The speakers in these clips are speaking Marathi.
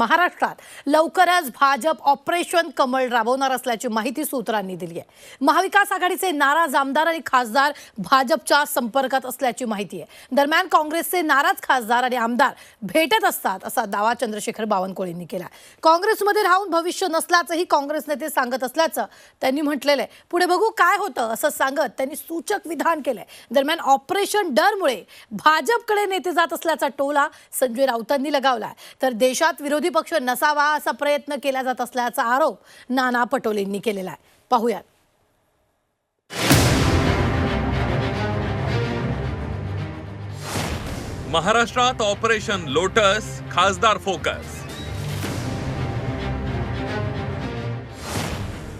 महाराष्ट्रात लवकरच भाजप ऑपरेशन कमळ राबवणार असल्याची माहिती सूत्रांनी दिली आहे। महाविकास आघाडीचे नाराज आमदार आणि खासदार भाजपच्या संपर्कात असल्याची माहिती आहे। दरम्यान काँग्रेसचे नाराज खासदार आणि आमदार भेटत असतात असा दावा चंद्रशेखर बावनकुळेंनी केला। काँग्रेसमध्ये राहून भविष्य नसल्याचंही काँग्रेस नेते सांगत असल्याचं त्यांनी म्हटलेलं आहे। पुढे बघू काय होतं असं सांगत त्यांनी सूचक विधान केलंय। दरम्यान ऑपरेशन डरमुळे भाजपकडे नेते जात असल्याचा टोला संजय राऊतांनी लगावलाय, तर देशात विरोधी पक्ष नसावा असा प्रयत्न केला जात असल्याचा आरोप नाना पटोलेंनी केलेला आहे। पाहूयात। महाराष्ट्रात ऑपरेशन लोटस, खासदार फोकस।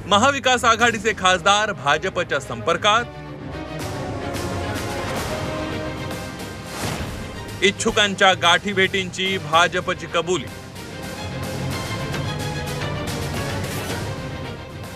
महाविकास आघाडीचे खासदार भाजपच्या संपर्कात, इच्छुकांच्या गाठीभेटींची भाजपची कबुली।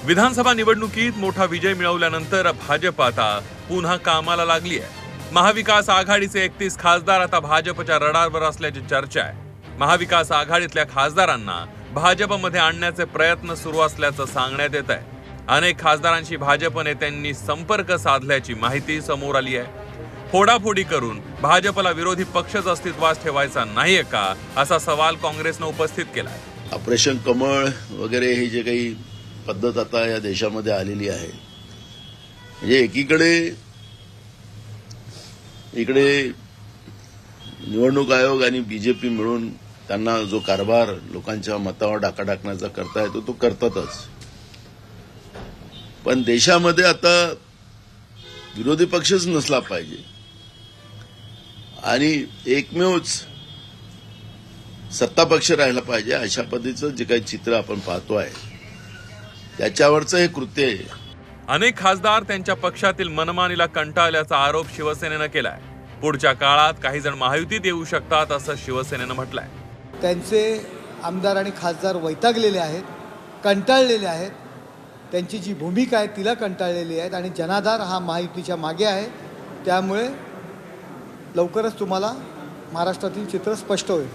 विधानसभा निवडणुकीत मोठा विजय मिळवल्यानंतर भाजप आता पुन्हा कामाला लागली आहे। महाविकास आघाडीचे 31 खासदार आता भाजपच्या रडारवर असल्याची चर्चा आहे। महाविकास आघाडीतल्या खासदारांना भाजपमध्ये आणण्याचे प्रयत्न सुरू असल्याचं सांगण्यात येत आहे। अनेक खासदारांशी भाजप नेत्यांनी संपर्क साधल्याची माहिती समोर आली आहे। फोडाफोडी करून भाजपला विरोधी पक्षच अस्तित्वात ठेवायचा नाहीये का असा सवाल काँग्रेसने उपस्थित केलाय। ऑपरेशन कमळ वगैरे ही जे काही पद्धत आता या देशामध्ये आलेली आहे, म्हणजे इकडे निवडणूक आयोग आणि बीजेपी मिळून त्यांना जो कारभार लोकांच्या मतावर डाका टाकण्याचा करता येतो तो करतातच, पण देशामध्ये आता विरोधी पक्षच नसला पाहिजे आणि एकमेवच सत्ता पक्ष राहिला पाहिजे अशा पद्धतीचं जे काही चित्र आपण पाहतोय त्याच्यावरचं हे कृत्य आहे। अनेक खासदार त्यांच्या पक्षातील मनमानीला कंटाळल्याचा आरोप शिवसेनेनं केलाय। पुढच्या काळात काही जण महायुतीत येऊ शकतात असं शिवसेनेनं म्हटलंय। त्यांचे आमदार आणि खासदार वैतागलेले आहेत, कंटाळलेले आहेत, त्यांची जी भूमिका आहे तिला कंटाळलेली आहेत आणि जनाधार हा महायुतीच्या मागे आहे। त्यामुळे लवकरच तुम्हाला महाराष्ट्रातील चित्र स्पष्ट होईल।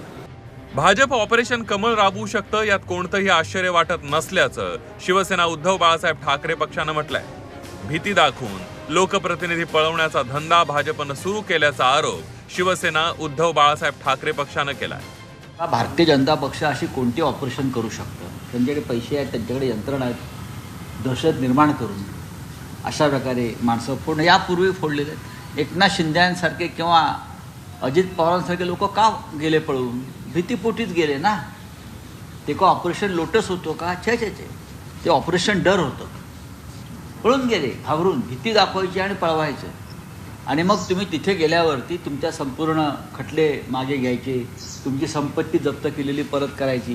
भाजप ऑपरेशन कमळ राबवू शकतं यात कोणतंही आश्चर्य वाटत नसल्याचं शिवसेना उद्धव बाळासाहेब ठाकरे पक्षानं म्हटलंय। भीती दाखवून लोकप्रतिनिधी पळवण्याचा धंदा भाजपनं सुरू केल्याचा आरोप शिवसेना उद्धव बाळासाहेब ठाकरे पक्षानं केलाय। भारतीय जनता पक्ष अशी कोणती ऑपरेशन करू शकतं? त्यांच्याकडे पैसे आहेत, त्यांच्याकडे यंत्रणा आहेत, दहशत निर्माण करून अशा प्रकारे माणसं फोडणं यापूर्वी फोडलेले आहेत। एकनाथ शिंदेसारखे किंवा अजित पवारांसारखे लोक का गेले पळून? भीतीपोटीच गेले ना। ते का ऑपरेशन लोटस होतो का? छे ते ऑपरेशन डर होतं। पळून गेले घाबरून, भीती दाखवायची आणि पळवायचं, आणि मग तुम्ही तिथे गेल्यावरती तुमच्या संपूर्ण खटले मागे घ्यायचे, तुमची संपत्ती जप्त केलेली परत करायची,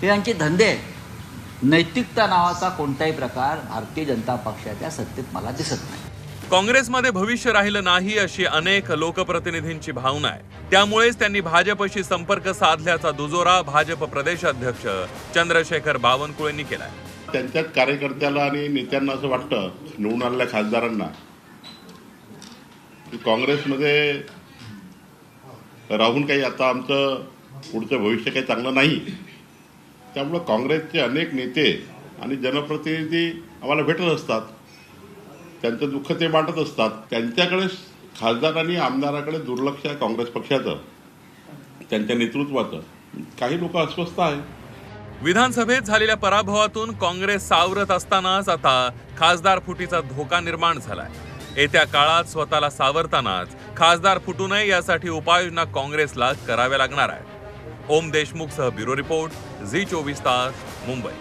हे यांचे धंदे आहेत। नैतिकता नावाचा कोणताही प्रकार भारतीय जनता पक्षाच्या सत्तेत मला दिसत नाही। काँग्रेसमध्ये भविष्य राहिलं नाही अशी अनेक लोकप्रतिनिधींची भावना आहे। त्यामुळेच त्यांनी भाजपशी संपर्क साधल्याचा दुजोरा भाजप प्रदेशाध्यक्ष चंद्रशेखर बावनकुळेंनी केलाय। त्यांच्याच कार्यकर्त्याला आणि नेत्यांना असं वाटतं, निवडून आलेल्या खासदारांना, की काँग्रेसमध्ये राहून काही आता आमचं पुढचं भविष्य काही चांगलं नाही। त्यामुळं काँग्रेसचे अनेक नेते आणि जनप्रतिनिधी आम्हाला भेटत असतात, त्यांचं दुःख ते वाटत असतात। त्यांच्याकडे खासदार आणि आमदाराकडे दुर्लक्ष आहे काँग्रेस पक्षाचं, त्यांच्या नेतृत्वाचं। काही लोक अस्वस्थ आहेत। विधानसभेत झालेल्या पराभवातून काँग्रेस सावरत असतानाच आता खासदार फुटीचा धोका निर्माण झालाय। येत्या काळात स्वतःला सावरतानाच खासदार फुटू नये यासाठी उपाययोजना काँग्रेसला कराव्या लागणार आहे। ओम देशमुखसह ब्युरो रिपोर्ट, झी 24 तास, मुंबई।